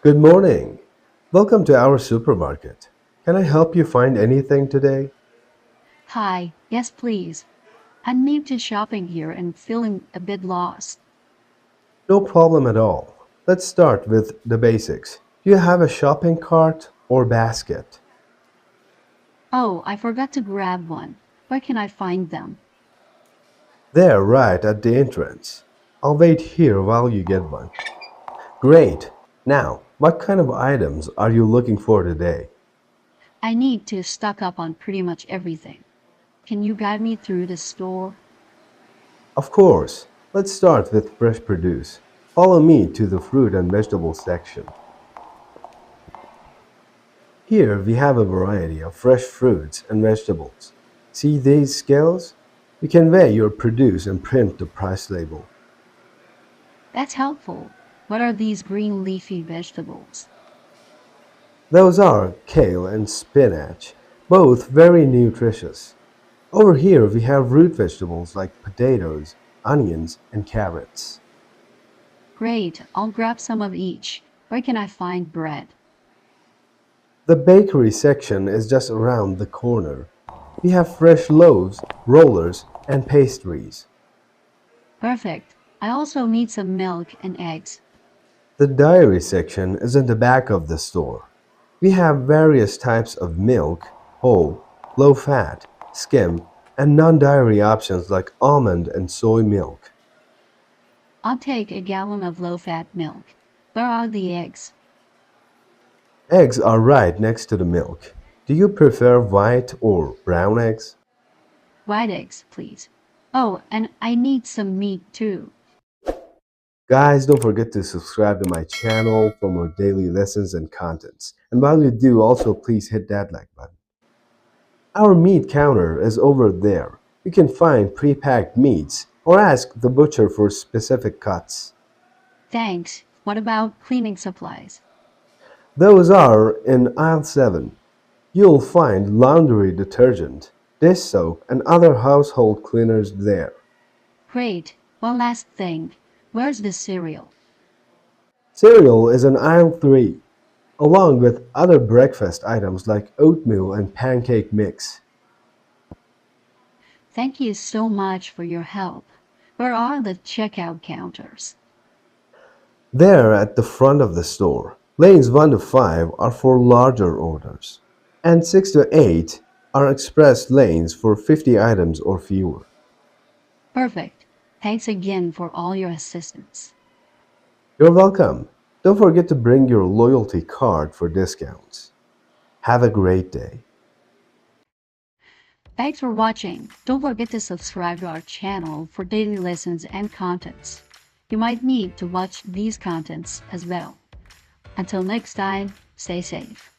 Good morning. Welcome to our supermarket. Can I help you find anything today? Hi, yes please. I'm new to shopping here and feeling a bit lost. No problem at all. Let's start with the basics. Do you have a shopping cart or basket? Oh, I forgot to grab one. Where can I find them? There, right at the entrance. I'll wait here while you get one. Great. Now, what kind of items are you looking for today? I need to stock up on pretty much everything. Can you guide me through the store? Of course. Let's start with fresh produce. Follow me to the fruit and vegetable section. Here we have a variety of fresh fruits and vegetables. See these scales? You can weigh your produce and print the price label. That's helpful. What are these green leafy vegetables? Those are kale and spinach, both very nutritious. Over here we have root vegetables like potatoes, onions, and carrots. Great, I'll grab some of each. Where can I find bread? The bakery section is just around the corner. We have fresh loaves, rollers, and pastries. Perfect. I also need some milk and eggs. The dairy section is in the back of the store. We have various types of milk, whole, low fat, skim, and non-dairy options like almond and soy milk. I'll take a gallon of low-fat milk. Where are the eggs? Eggs are right next to the milk. Do you prefer white or brown eggs? White eggs, please. Oh, and I need some meat too. Guys, don't forget to subscribe to my channel for more daily lessons and contents. And while you do, also please hit that like button. Our meat counter is over there. You can find pre-packed meats or ask the butcher for specific cuts. Thanks. What about cleaning supplies? Those are in aisle 7. You'll find laundry detergent, dish soap, and other household cleaners there. Great. One last thing. Where's the cereal? Cereal is in aisle 3, along with other breakfast items like oatmeal and pancake mix. Thank you so much for your help. Where are the checkout counters? There at the front of the store. Lanes 1 to 5 are for larger orders, and 6 to 8 are express lanes for 50 items or fewer. Perfect. Thanks again for all your assistance. You're welcome. Don't forget to bring your loyalty card for discounts. Have a great day. Thanks for watching. Don't forget to subscribe to our channel for daily lessons and contents. You might need to watch these contents as well. Until next time, stay safe.